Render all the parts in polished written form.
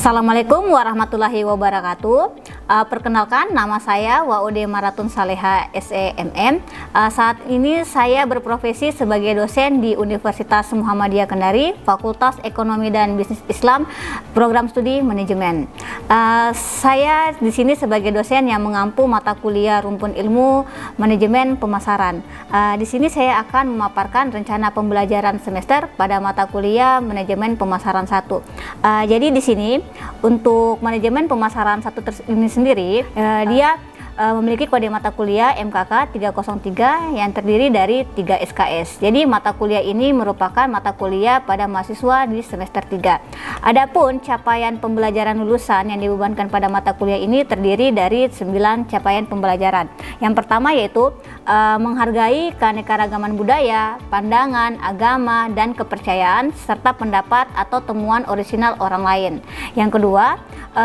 Assalamualaikum warahmatullahi wabarakatuh. Perkenalkan, nama saya Waude Maratun Saleha SEMM. Saat ini saya berprofesi sebagai dosen di Universitas Muhammadiyah Kendari, Fakultas Ekonomi dan Bisnis Islam, Program Studi Manajemen. Saya di sini sebagai dosen yang mengampu mata kuliah rumpun ilmu manajemen pemasaran. Di sini saya akan memaparkan rencana pembelajaran semester pada mata kuliah manajemen pemasaran 1. Jadi di sini untuk manajemen pemasaran 1 ini sendiri, dia memiliki kode mata kuliah MKK 303 yang terdiri dari 3 SKS. Jadi mata kuliah ini merupakan mata kuliah pada mahasiswa di semester 3. Adapun capaian pembelajaran lulusan yang dibebankan pada mata kuliah ini terdiri dari 9 capaian pembelajaran. Yang pertama yaitu menghargai keanekaragaman budaya, pandangan, agama, dan kepercayaan serta pendapat atau temuan orisinal orang lain. Yang kedua,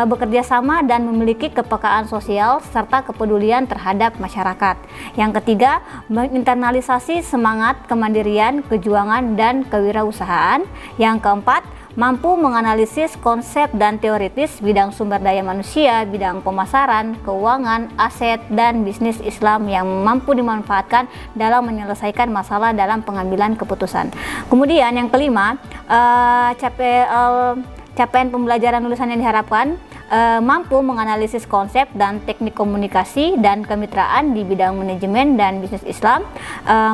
bekerja sama dan memiliki kepekaan sosial serta kepedulian terhadap masyarakat. Yang ketiga, menginternalisasi semangat kemandirian, kejuangan, dan kewirausahaan. Yang keempat, mampu menganalisis konsep dan teoritis bidang sumber daya manusia, bidang pemasaran, keuangan, aset, dan bisnis Islam yang mampu dimanfaatkan dalam menyelesaikan masalah dalam pengambilan keputusan. Kemudian yang kelima, capaian pembelajaran lulusan yang diharapkan mampu menganalisis konsep dan teknik komunikasi dan kemitraan di bidang manajemen dan bisnis Islam,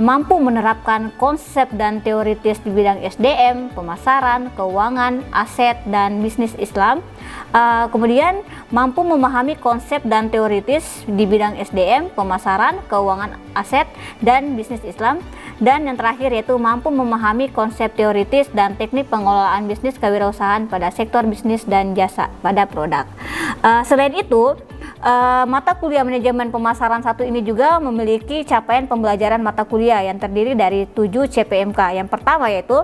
mampu menerapkan konsep dan teoritis di bidang SDM, pemasaran, keuangan, aset, dan bisnis Islam. Kemudian mampu memahami konsep dan teoritis di bidang SDM, pemasaran, keuangan, aset, dan bisnis Islam. Dan yang terakhir yaitu mampu memahami konsep teoritis dan teknik pengelolaan bisnis kewirausahaan pada sektor bisnis dan jasa pada produk. Selain itu, mata kuliah manajemen pemasaran 1 ini juga memiliki capaian pembelajaran mata kuliah yang terdiri dari 7 CPMK. Yang pertama yaitu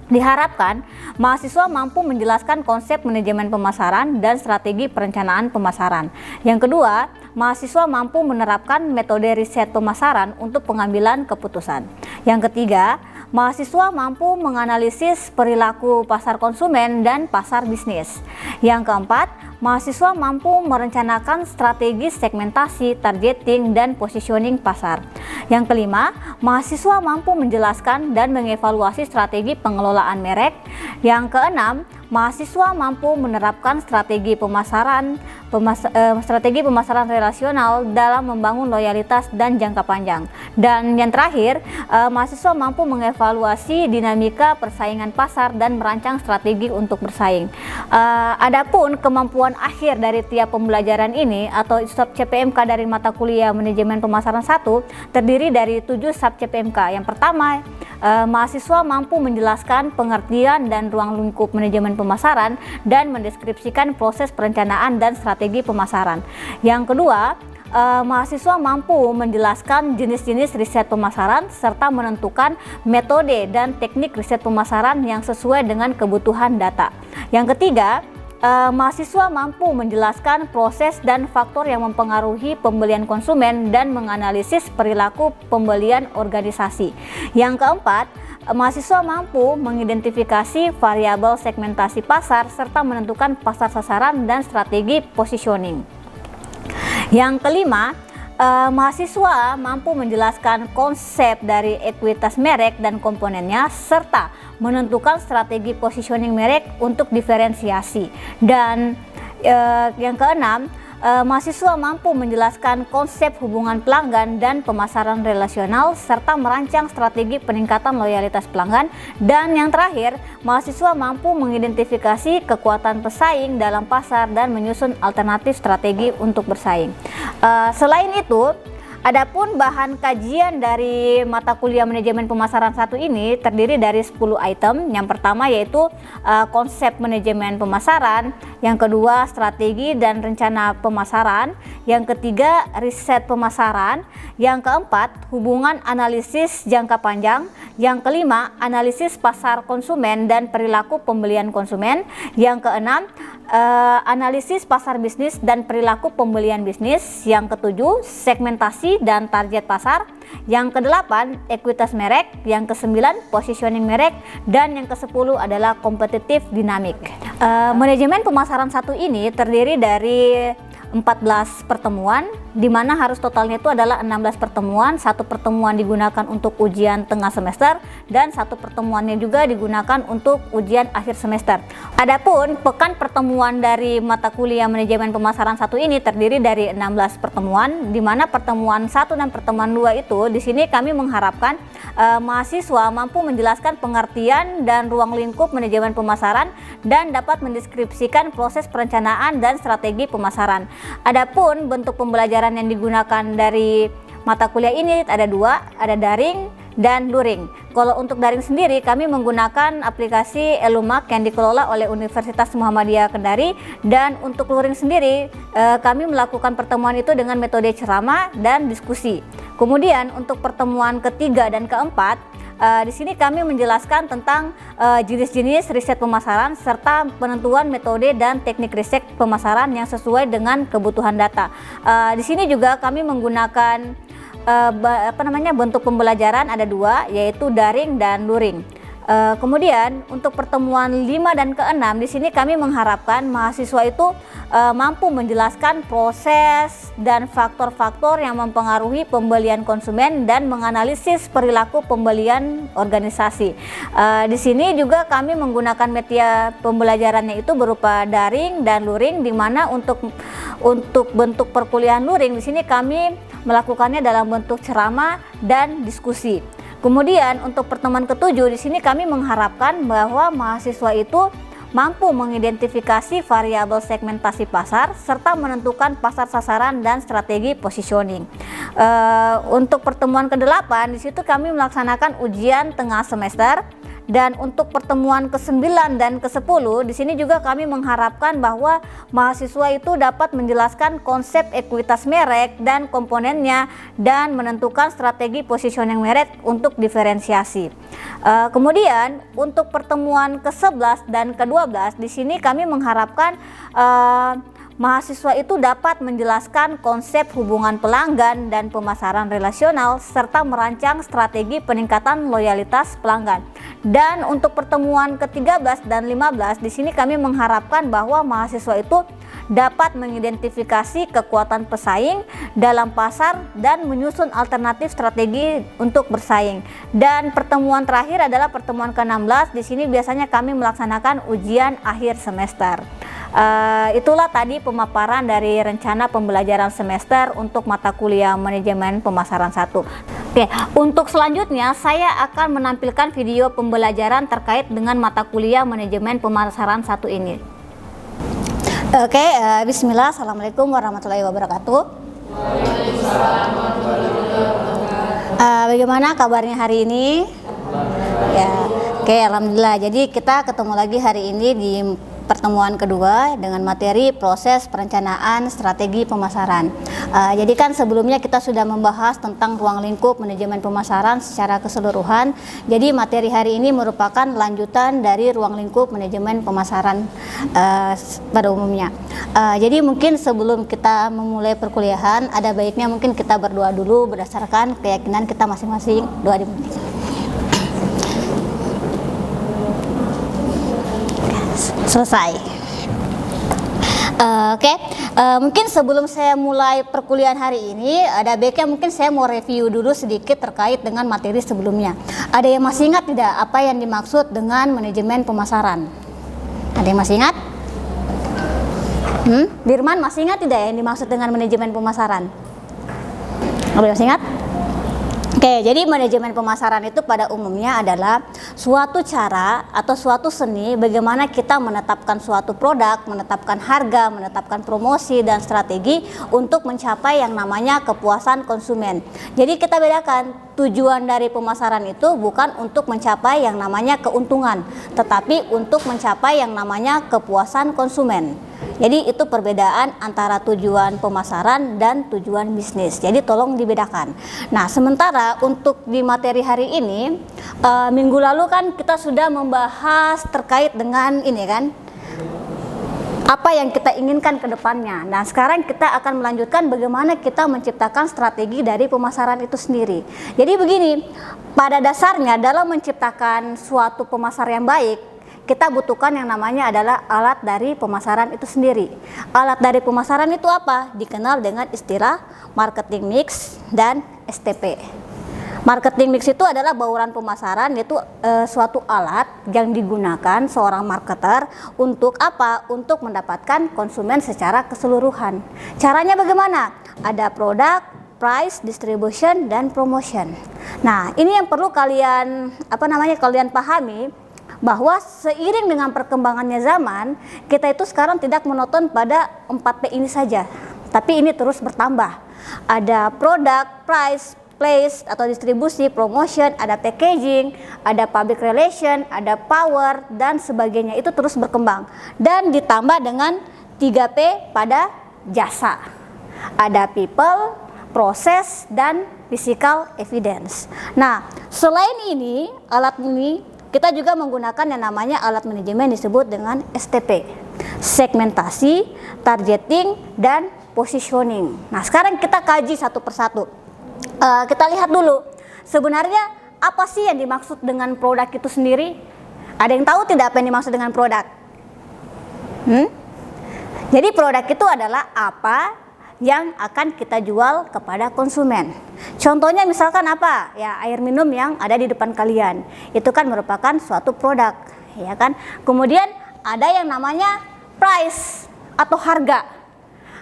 diharapkan mahasiswa mampu menjelaskan konsep manajemen pemasaran dan strategi perencanaan pemasaran. Yang kedua, mahasiswa mampu menerapkan metode riset pemasaran untuk pengambilan keputusan. Yang ketiga, mahasiswa mampu menganalisis perilaku pasar konsumen dan pasar bisnis. Yang keempat, mahasiswa mampu merencanakan strategi segmentasi, targeting, dan positioning pasar. Yang kelima, mahasiswa mampu menjelaskan dan mengevaluasi strategi pengelolaan merek. Yang keenam, mahasiswa mampu menerapkan strategi pemasaran relasional dalam membangun loyalitas dan jangka panjang. Dan yang terakhir, mahasiswa mampu mengevaluasi dinamika persaingan pasar dan merancang strategi untuk bersaing. Adapun kemampuan akhir dari tiap pembelajaran ini atau sub CPMK dari mata kuliah manajemen pemasaran 1 terdiri dari 7 sub CPMK. Yang pertama, mahasiswa mampu menjelaskan pengertian dan ruang lingkup manajemen pemasaran dan mendeskripsikan proses perencanaan dan strategi pemasaran. Yang kedua, mahasiswa mampu menjelaskan jenis-jenis riset pemasaran serta menentukan metode dan teknik riset pemasaran yang sesuai dengan kebutuhan data. Yang ketiga, mahasiswa mampu menjelaskan proses dan faktor yang mempengaruhi pembelian konsumen dan menganalisis perilaku pembelian organisasi. Yang keempat, mahasiswa mampu mengidentifikasi variabel segmentasi pasar serta menentukan pasar sasaran dan strategi positioning. Yang kelima, mahasiswa mampu menjelaskan konsep dari ekuitas merek dan komponennya serta menentukan strategi positioning merek untuk diferensiasi. Dan yang keenam, mahasiswa mampu menjelaskan konsep hubungan pelanggan dan pemasaran relasional serta merancang strategi peningkatan loyalitas pelanggan. Dan yang terakhir, mahasiswa mampu mengidentifikasi kekuatan pesaing dalam pasar dan menyusun alternatif strategi untuk bersaing. Selain itu, adapun bahan kajian dari mata kuliah manajemen pemasaran 1 ini terdiri dari 10 item. Yang pertama yaitu konsep manajemen pemasaran, yang kedua strategi dan rencana pemasaran, yang ketiga riset pemasaran, yang keempat hubungan analisis jangka panjang, yang kelima analisis pasar konsumen dan perilaku pembelian konsumen, yang keenam analisis pasar bisnis dan perilaku pembelian bisnis. Yang ketujuh, segmentasi dan target pasar. Yang kedelapan, ekuitas merek. Yang kesembilan, positioning merek. Dan yang kesepuluh adalah kompetitif dinamik. Manajemen pemasaran satu ini terdiri dari 14 pertemuan, di mana harus totalnya itu adalah 16 pertemuan. Satu pertemuan digunakan untuk ujian tengah semester dan satu pertemuannya juga digunakan untuk ujian akhir semester. Adapun pekan pertemuan dari mata kuliah manajemen pemasaran satu ini terdiri dari 16 pertemuan, di mana pertemuan 1 dan pertemuan 2 itu di sini kami mengharapkan mahasiswa mampu menjelaskan pengertian dan ruang lingkup manajemen pemasaran dan dapat mendeskripsikan proses perencanaan dan strategi pemasaran. Adapun bentuk pembelajaran yang digunakan dari mata kuliah ini ada dua, ada daring dan luring. Kalau untuk daring sendiri kami menggunakan aplikasi Elumak yang dikelola oleh Universitas Muhammadiyah Kendari, dan untuk luring sendiri kami melakukan pertemuan itu dengan metode ceramah dan diskusi. Kemudian untuk pertemuan ketiga dan keempat, di sini kami menjelaskan tentang jenis-jenis riset pemasaran serta penentuan metode dan teknik riset pemasaran yang sesuai dengan kebutuhan data. Di sini juga kami menggunakan bentuk pembelajaran ada dua, yaitu daring dan luring. Kemudian untuk pertemuan 5 dan ke-6 di sini kami mengharapkan mahasiswa itu mampu menjelaskan proses dan faktor-faktor yang mempengaruhi pembelian konsumen dan menganalisis perilaku pembelian organisasi. Di sini juga kami menggunakan media pembelajarannya itu berupa daring dan luring, di mana untuk bentuk perkuliahan luring di sini kami melakukannya dalam bentuk ceramah dan diskusi. Kemudian untuk pertemuan ketujuh di sini kami mengharapkan bahwa mahasiswa itu mampu mengidentifikasi variabel segmentasi pasar serta menentukan pasar sasaran dan strategi positioning. Untuk pertemuan ke-8 di situ kami melaksanakan ujian tengah semester. Dan untuk pertemuan ke-9 dan ke-10 di sini juga kami mengharapkan bahwa mahasiswa itu dapat menjelaskan konsep ekuitas merek dan komponennya dan menentukan strategi positioning merek untuk diferensiasi. Kemudian untuk pertemuan ke-11 dan ke-12 di sini kami mengharapkan mahasiswa itu dapat menjelaskan konsep hubungan pelanggan dan pemasaran relasional serta merancang strategi peningkatan loyalitas pelanggan. Dan untuk pertemuan ke-13 dan 15 di sini kami mengharapkan bahwa mahasiswa itu dapat mengidentifikasi kekuatan pesaing dalam pasar dan menyusun alternatif strategi untuk bersaing. Dan pertemuan terakhir adalah pertemuan ke-16. Di sini biasanya kami melaksanakan ujian akhir semester. Itulah tadi pemaparan dari rencana pembelajaran semester untuk mata kuliah manajemen pemasaran 1. Oke, untuk selanjutnya saya akan menampilkan video pembelajaran terkait dengan mata kuliah manajemen pemasaran 1 ini. Oke, bismillah. Assalamualaikum warahmatullahi wabarakatuh. Bagaimana kabarnya hari ini? Ya, oke, alhamdulillah. Jadi kita ketemu lagi hari ini di pertemuan kedua dengan materi proses perencanaan strategi pemasaran. Jadi kan sebelumnya kita sudah membahas tentang ruang lingkup manajemen pemasaran secara keseluruhan. Jadi materi hari ini merupakan lanjutan dari ruang lingkup manajemen pemasaran pada umumnya. Jadi mungkin sebelum kita memulai perkuliahan, ada baiknya mungkin kita berdoa dulu berdasarkan keyakinan kita masing-masing. Doa dimulai. Selesai. Mungkin sebelum saya mulai perkuliahan hari ini, ada baiknya mungkin saya mau review dulu sedikit terkait dengan materi sebelumnya. Ada yang masih ingat tidak apa yang dimaksud dengan manajemen pemasaran? Ada yang masih ingat? Dirman masih ingat tidak yang dimaksud dengan manajemen pemasaran? Ada yang masih ingat? Oke, jadi manajemen pemasaran itu pada umumnya adalah suatu cara atau suatu seni bagaimana kita menetapkan suatu produk, menetapkan harga, menetapkan promosi dan strategi untuk mencapai yang namanya kepuasan konsumen. Jadi kita bedakan, tujuan dari pemasaran itu bukan untuk mencapai yang namanya keuntungan, tetapi untuk mencapai yang namanya kepuasan konsumen. Jadi itu perbedaan antara tujuan pemasaran dan tujuan bisnis. Jadi tolong dibedakan. Nah, sementara untuk di materi hari ini, minggu lalu kan kita sudah membahas terkait dengan ini kan, apa yang kita inginkan ke depannya. Nah, sekarang kita akan melanjutkan bagaimana kita menciptakan strategi dari pemasaran itu sendiri. Jadi begini, pada dasarnya dalam menciptakan suatu pemasaran yang baik, kita butuhkan yang namanya adalah alat dari pemasaran itu sendiri. Alat dari pemasaran itu apa? Dikenal dengan istilah marketing mix dan STP. Marketing mix itu adalah bauran pemasaran, yaitu suatu alat yang digunakan seorang marketer untuk apa? Untuk mendapatkan konsumen secara keseluruhan. Caranya bagaimana? Ada produk, price, distribution, dan promotion. Nah, ini yang perlu kalian kalian pahami, bahwa seiring dengan perkembangannya zaman, kita itu sekarang tidak monoton pada 4P ini saja, tapi ini terus bertambah. Ada produk, price, place atau distribusi, promotion, ada packaging, ada public relation, ada power, dan sebagainya. Itu terus berkembang dan ditambah dengan 3P pada jasa. Ada people, proses, dan physical evidence. Nah, selain ini, alat ini kita juga menggunakan yang namanya alat manajemen disebut dengan STP, segmentasi, targeting, dan positioning. Nah, sekarang kita kaji satu persatu. Kita lihat dulu, sebenarnya apa sih yang dimaksud dengan produk itu sendiri? Ada yang tahu tidak apa yang dimaksud dengan produk? Jadi produk itu adalah apa yang akan kita jual kepada konsumen. Contohnya misalkan apa? Ya, air minum yang ada di depan kalian. Itu kan merupakan suatu produk, ya kan? Kemudian ada yang namanya price atau harga.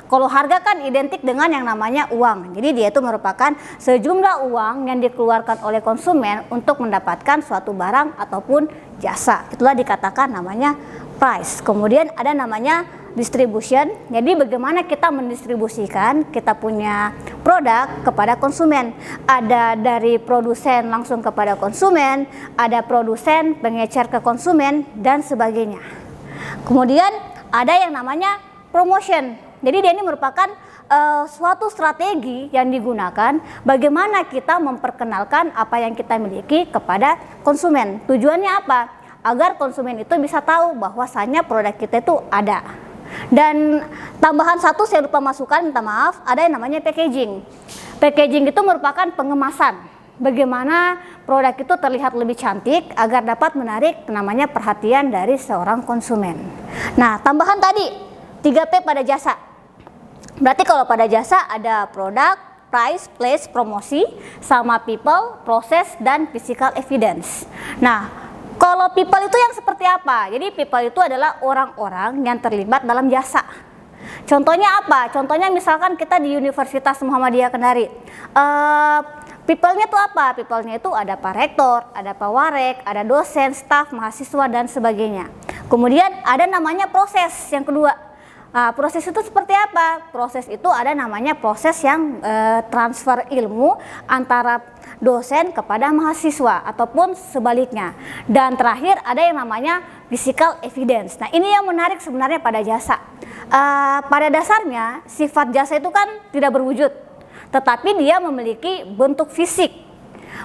Kalau harga kan identik dengan yang namanya uang. Jadi dia itu merupakan sejumlah uang yang dikeluarkan oleh konsumen untuk mendapatkan suatu barang ataupun jasa. Itulah dikatakan namanya price. Kemudian ada namanya distribution. Jadi bagaimana kita mendistribusikan kita punya produk kepada konsumen. Ada dari produsen langsung kepada konsumen, ada produsen pengecer ke konsumen, dan sebagainya. Kemudian ada yang namanya promotion. Jadi dia ini merupakan suatu strategi yang digunakan bagaimana kita memperkenalkan apa yang kita miliki kepada konsumen. Tujuannya apa? Agar konsumen itu bisa tahu bahwasannya produk kita itu ada. Dan tambahan satu saya lupa masukkan, minta maaf, ada yang namanya packaging. Packaging itu merupakan pengemasan. Bagaimana produk itu terlihat lebih cantik agar dapat menarik namanya perhatian dari seorang konsumen. Nah, tambahan tadi 3P pada jasa. Berarti kalau pada jasa ada produk, price, place, promosi, sama people, proses, dan physical evidence. Nah, kalau people itu yang seperti apa? Jadi people itu adalah orang-orang yang terlibat dalam jasa. Contohnya apa? Contohnya misalkan kita di Universitas Muhammadiyah Kendari. People-nya itu apa? People-nya itu ada Pak Rektor, ada Pak Warek, ada dosen, staf, mahasiswa, dan sebagainya. Kemudian ada namanya proses yang kedua. Proses itu seperti apa? Proses itu ada namanya proses yang transfer ilmu antara dosen kepada mahasiswa ataupun sebaliknya. Dan terakhir ada yang namanya physical evidence. Nah, ini yang menarik sebenarnya pada jasa. Pada dasarnya sifat jasa itu kan tidak berwujud, tetapi dia memiliki bentuk fisik.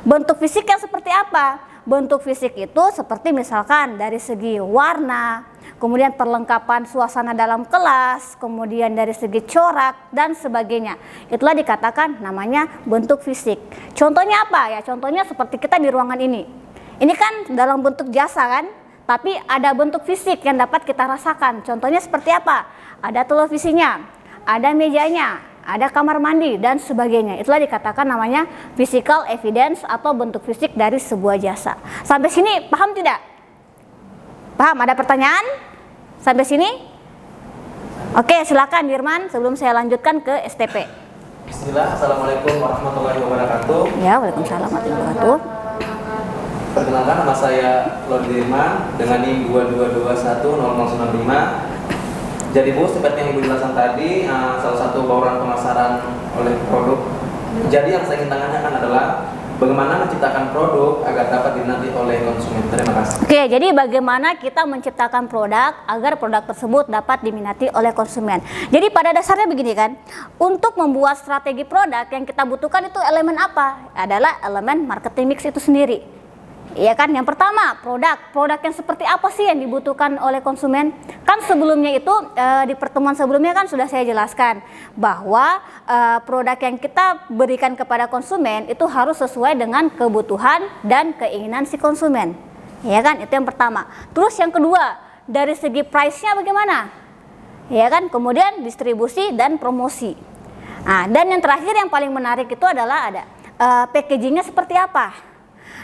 Bentuk fisik yang seperti apa? Bentuk fisik itu seperti misalkan dari segi warna, kemudian perlengkapan suasana dalam kelas, kemudian dari segi corak, dan sebagainya. Itulah dikatakan namanya bentuk fisik. Contohnya apa ya? Contohnya seperti kita di ruangan ini. Ini kan dalam bentuk jasa kan? Tapi ada bentuk fisik yang dapat kita rasakan. Contohnya seperti apa? Ada televisinya, ada mejanya, ada kamar mandi, dan sebagainya. Itulah dikatakan namanya physical evidence atau bentuk fisik dari sebuah jasa. Sampai sini paham tidak? Paham? Ada pertanyaan? Sampai sini? Oke, silakan Dirman sebelum saya lanjutkan ke STP. Bismillah, Assalamualaikum warahmatullahi wabarakatuh. Ya, waalaikumsalam warahmatullahi wabarakatuh. Perkenalkan, nama saya Lord Dirman dengan NIM 22210095. Jadi Bu, seperti yang Ibu jelaskan tadi, salah satu bauran pemasaran oleh produk. Jadi yang saya ingin tanyakan adalah bagaimana menciptakan produk agar dapat diminati oleh konsumen. Terima kasih. Oke, jadi bagaimana kita menciptakan produk agar produk tersebut dapat diminati oleh konsumen. Jadi pada dasarnya begini kan, untuk membuat strategi produk yang kita butuhkan itu elemen apa? Adalah elemen marketing mix itu sendiri. Ya kan, yang pertama produk yang seperti apa sih yang dibutuhkan oleh konsumen? Kan sebelumnya itu di pertemuan sebelumnya kan sudah saya jelaskan bahwa produk yang kita berikan kepada konsumen itu harus sesuai dengan kebutuhan dan keinginan si konsumen. Ya kan, itu yang pertama. Terus yang kedua, dari segi price-nya bagaimana? Ya kan, kemudian distribusi dan promosi. Nah, dan yang terakhir yang paling menarik itu adalah ada packagingnya seperti apa.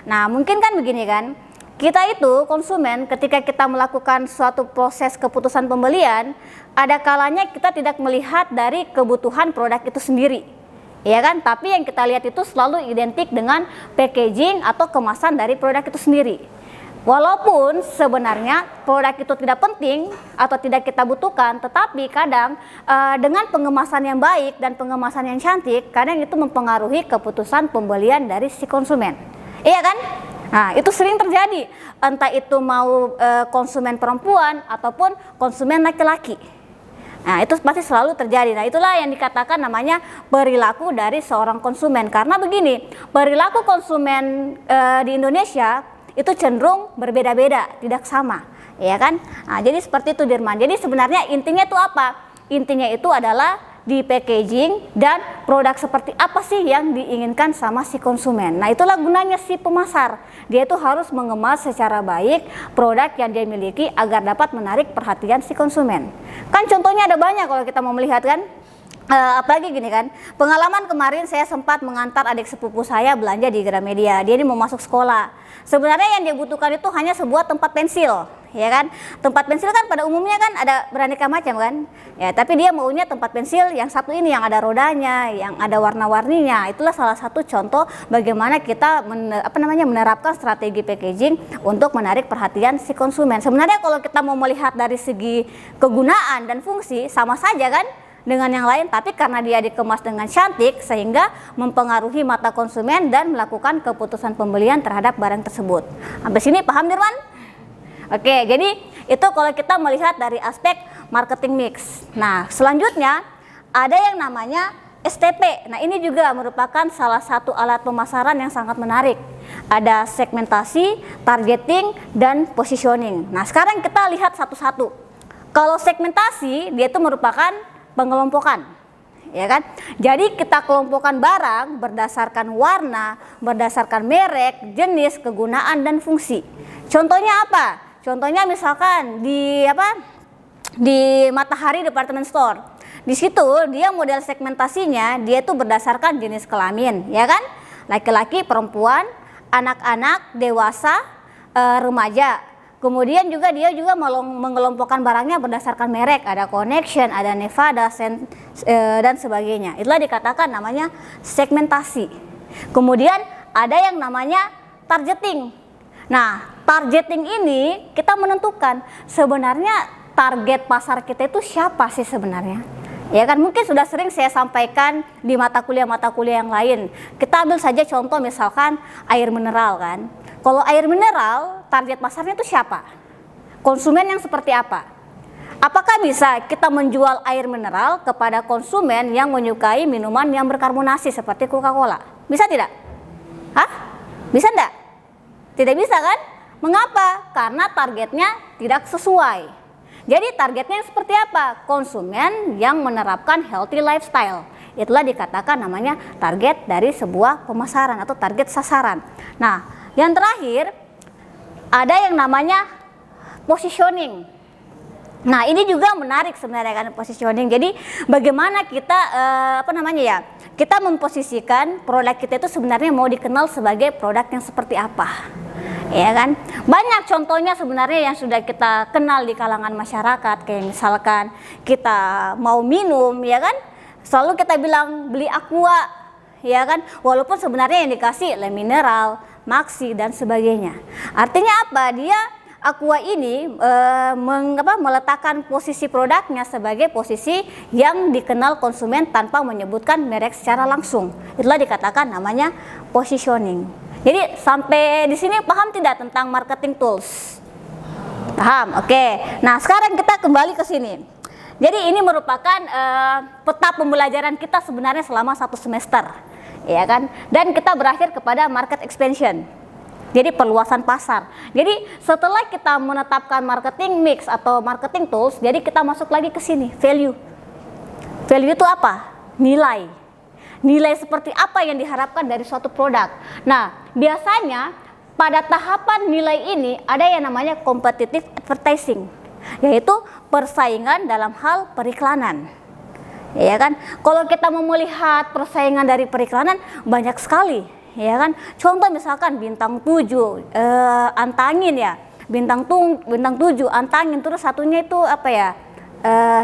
Nah, mungkin kan begini kan, kita itu konsumen ketika kita melakukan suatu proses keputusan pembelian, ada kalanya kita tidak melihat dari kebutuhan produk itu sendiri, ya kan? Tapi yang kita lihat itu selalu identik dengan packaging atau kemasan dari produk itu sendiri. Walaupun sebenarnya produk itu tidak penting atau tidak kita butuhkan, tetapi kadang dengan pengemasan yang baik dan pengemasan yang cantik, kadang itu mempengaruhi keputusan pembelian dari si konsumen. Iya kan? Nah, itu sering terjadi, entah itu mau konsumen perempuan ataupun konsumen laki-laki. Nah, itu pasti selalu terjadi. Nah, itulah yang dikatakan namanya perilaku dari seorang konsumen. Karena begini, perilaku konsumen di Indonesia itu cenderung berbeda-beda, tidak sama, ya kan? Nah, jadi seperti itu Dirman. Jadi sebenarnya intinya itu apa? Intinya itu adalah di packaging dan produk seperti apa sih yang diinginkan sama si konsumen. Nah, itulah gunanya si pemasar. Dia itu harus mengemas secara baik produk yang dia miliki agar dapat menarik perhatian si konsumen. Kan contohnya ada banyak kalau kita mau melihat kan. Apalagi gini kan, pengalaman kemarin saya sempat mengantar adik sepupu saya belanja di Gramedia. Dia ini mau masuk sekolah. Sebenarnya yang dia butuhkan itu hanya sebuah tempat pensil, ya kan? Tempat pensil kan pada umumnya kan ada beraneka macam kan. Ya, tapi dia maunya tempat pensil yang satu ini yang ada rodanya, yang ada warna-warninya. Itulah salah satu contoh bagaimana kita menerapkan strategi packaging untuk menarik perhatian si konsumen. Sebenarnya kalau kita mau melihat dari segi kegunaan dan fungsi sama saja kan dengan yang lain, tapi karena dia dikemas dengan cantik sehingga mempengaruhi mata konsumen dan melakukan keputusan pembelian terhadap barang tersebut. Sampai sini paham Dirman? Oke, jadi itu kalau kita melihat dari aspek marketing mix. Nah, selanjutnya ada yang namanya STP. Nah, ini juga merupakan salah satu alat pemasaran yang sangat menarik. Ada segmentasi, targeting, dan positioning. Nah, sekarang kita lihat satu-satu. Kalau segmentasi, dia itu merupakan pengelompokan, ya kan? Jadi kita kelompokkan barang berdasarkan warna, berdasarkan merek, jenis, kegunaan dan fungsi. Contohnya apa? Contohnya misalkan di Matahari Department Store. Di situ dia model segmentasinya dia itu berdasarkan jenis kelamin, ya kan? Laki-laki, perempuan, anak-anak, dewasa, remaja. Kemudian juga dia mengelompokkan barangnya berdasarkan merek, ada Connection, ada Nevada, dan sebagainya. Itulah dikatakan namanya segmentasi. Kemudian ada yang namanya targeting. Nah, targeting ini kita menentukan sebenarnya target pasar kita itu siapa sih sebenarnya. Ya kan, mungkin sudah sering saya sampaikan di mata kuliah yang lain. Kita ambil saja contoh misalkan air mineral kan. Kalau air mineral, target pasarnya itu siapa? Konsumen yang seperti apa? Apakah bisa kita menjual air mineral kepada konsumen yang menyukai minuman yang berkarbonasi seperti Coca-Cola? Bisa tidak? Hah? Bisa enggak? Tidak bisa kan? Mengapa? Karena targetnya tidak sesuai. Jadi targetnya seperti apa? Konsumen yang menerapkan healthy lifestyle. Itulah dikatakan namanya target dari sebuah pemasaran atau target sasaran. Nah, yang terakhir ada yang namanya positioning. Nah, ini juga menarik sebenarnya kan positioning. Jadi bagaimana kita kita memposisikan produk kita itu sebenarnya mau dikenal sebagai produk yang seperti apa. Ya kan? Banyak contohnya sebenarnya yang sudah kita kenal di kalangan masyarakat, kayak misalkan kita mau minum, ya kan? Selalu kita bilang beli Aqua, ya kan? Walaupun sebenarnya yang dikasih le mineral, Maxi dan sebagainya. Artinya apa? Dia Aqua ini meletakkan posisi produknya sebagai posisi yang dikenal konsumen tanpa menyebutkan merek secara langsung. Itulah dikatakan namanya positioning. Jadi sampai di sini paham tidak tentang marketing tools? Paham? Oke. Nah, sekarang kita kembali ke sini. Jadi ini merupakan peta pembelajaran kita sebenarnya selama 1 semester. Ya kan, dan kita berakhir kepada market expansion. Jadi perluasan pasar. Jadi setelah kita menetapkan marketing mix atau marketing tools, jadi kita masuk lagi ke sini, value. Value itu apa? Nilai. Nilai seperti apa yang diharapkan dari suatu produk. Nah, biasanya pada tahapan nilai ini ada yang namanya competitive advertising, yaitu persaingan dalam hal periklanan. Ya kan? Kalau kita mau melihat persaingan dari periklanan banyak sekali, ya kan? Contoh misalkan bintang 7 antangin ya. Bintang 7 antangin, terus satunya itu apa ya?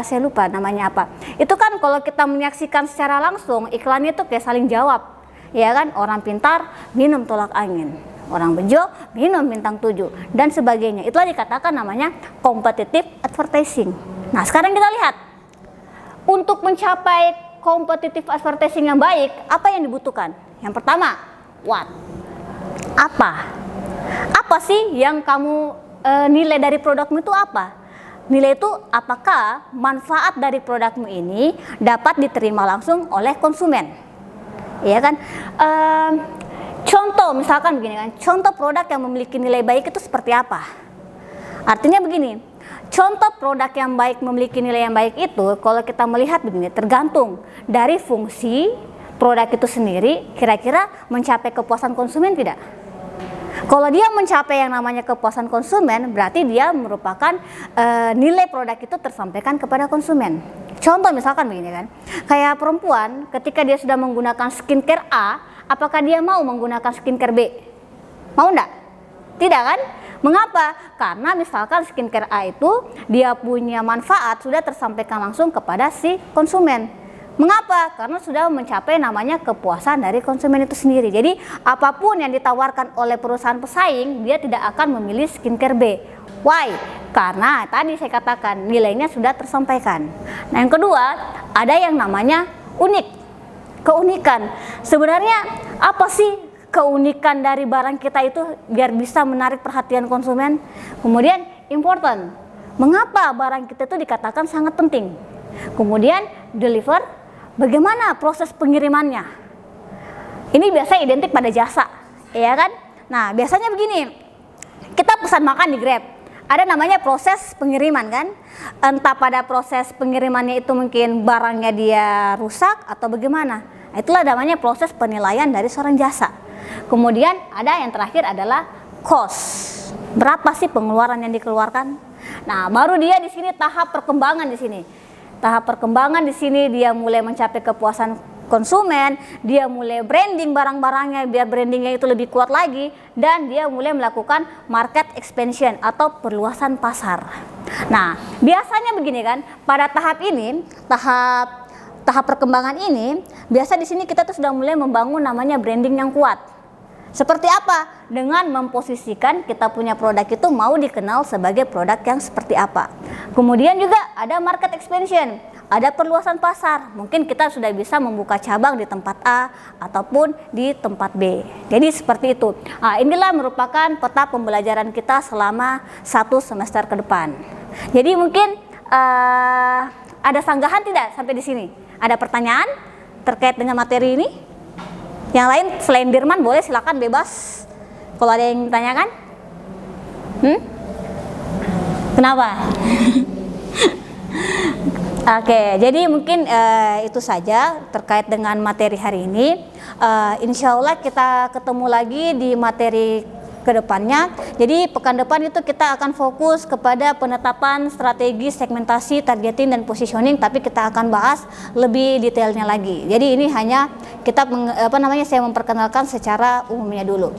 Saya lupa namanya apa. Itu kan kalau kita menyaksikan secara langsung iklannya itu kayak saling jawab. Ya kan? Orang pintar minum tolak angin. Orang bejo minum bintang 7 dan sebagainya. Itulah dikatakan namanya competitive advertising. Nah, sekarang kita lihat. Untuk mencapai competitive advertising yang baik, apa yang dibutuhkan? Yang pertama, what? Apa? Apa sih yang kamu nilai dari produkmu itu apa? Nilai itu apakah manfaat dari produkmu ini dapat diterima langsung oleh konsumen? Iya kan? Contoh misalkan begini kan, contoh produk yang memiliki nilai baik itu seperti apa? Artinya begini. Contoh produk yang baik memiliki nilai yang baik itu kalau kita melihat begini, tergantung dari fungsi produk itu sendiri kira-kira mencapai kepuasan konsumen tidak. Kalau dia mencapai yang namanya kepuasan konsumen, berarti dia merupakan nilai produk itu tersampaikan kepada konsumen. Contoh misalkan begini kan, kayak perempuan ketika dia sudah menggunakan skincare A, apakah dia mau menggunakan skincare B? Mau enggak? Tidak kan? Mengapa? Karena misalkan skincare A itu dia punya manfaat sudah tersampaikan langsung kepada si konsumen. Mengapa? Karena sudah mencapai namanya kepuasan dari konsumen itu sendiri. Jadi apapun yang ditawarkan oleh perusahaan pesaing, dia tidak akan memilih skincare B. Why? Karena tadi saya katakan nilainya sudah tersampaikan. Nah, yang kedua, ada yang namanya unik. Keunikan. Sebenarnya apa sih keunikan dari barang kita itu biar bisa menarik perhatian konsumen? Kemudian important. Mengapa barang kita itu dikatakan sangat penting? Kemudian deliver, bagaimana proses pengirimannya? Ini biasa identik pada jasa, ya kan? Nah, biasanya begini. Kita pesan makan di Grab. Ada namanya proses pengiriman kan? Entah pada proses pengirimannya itu mungkin barangnya dia rusak atau bagaimana. Itulah namanya proses penilaian dari seorang jasa. Kemudian ada yang terakhir adalah cost. Berapa sih pengeluaran yang dikeluarkan? Nah, baru dia di sini tahap perkembangan di sini. Tahap perkembangan di sini dia mulai mencapai kepuasan konsumen, dia mulai branding barang-barangnya biar brandingnya itu lebih kuat lagi, dan dia mulai melakukan market expansion atau perluasan pasar. Nah, biasanya begini kan, pada tahap ini, tahap perkembangan ini, biasa di sini kita tuh sudah mulai membangun namanya branding yang kuat. Seperti apa? Dengan memposisikan kita punya produk itu mau dikenal sebagai produk yang seperti apa. Kemudian juga ada market expansion, ada perluasan pasar. Mungkin kita sudah bisa membuka cabang di tempat A ataupun di tempat B. Jadi seperti itu. Nah, inilah merupakan peta pembelajaran kita selama 1 semester ke depan. Jadi mungkin ada sanggahan tidak sampai di sini? Ada pertanyaan terkait dengan materi ini? Yang lain selain Dirman boleh, silakan bebas. Kalau ada yang tanyakan? Kenapa? Oke, jadi mungkin itu saja terkait dengan materi hari ini. Insya Allah kita ketemu lagi di materi kedepannya. Jadi pekan depan itu kita akan fokus kepada penetapan strategi segmentasi, targeting dan positioning, tapi kita akan bahas lebih detailnya lagi. Jadi ini hanya kita saya memperkenalkan secara umumnya dulu.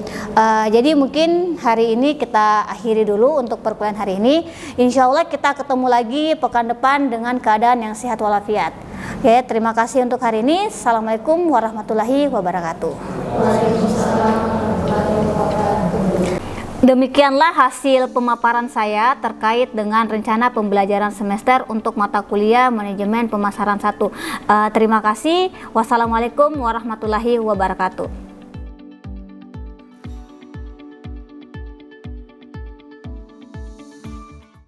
Jadi mungkin hari ini kita akhiri dulu untuk perkuliahan hari ini. Insya Allah kita ketemu lagi pekan depan dengan keadaan yang sehat walafiat. Oke, terima kasih untuk hari ini. Assalamualaikum warahmatullahi wabarakatuh. Demikianlah hasil pemaparan saya terkait dengan rencana pembelajaran semester untuk mata kuliah manajemen pemasaran 1. Terima kasih. Wassalamualaikum warahmatullahi wabarakatuh.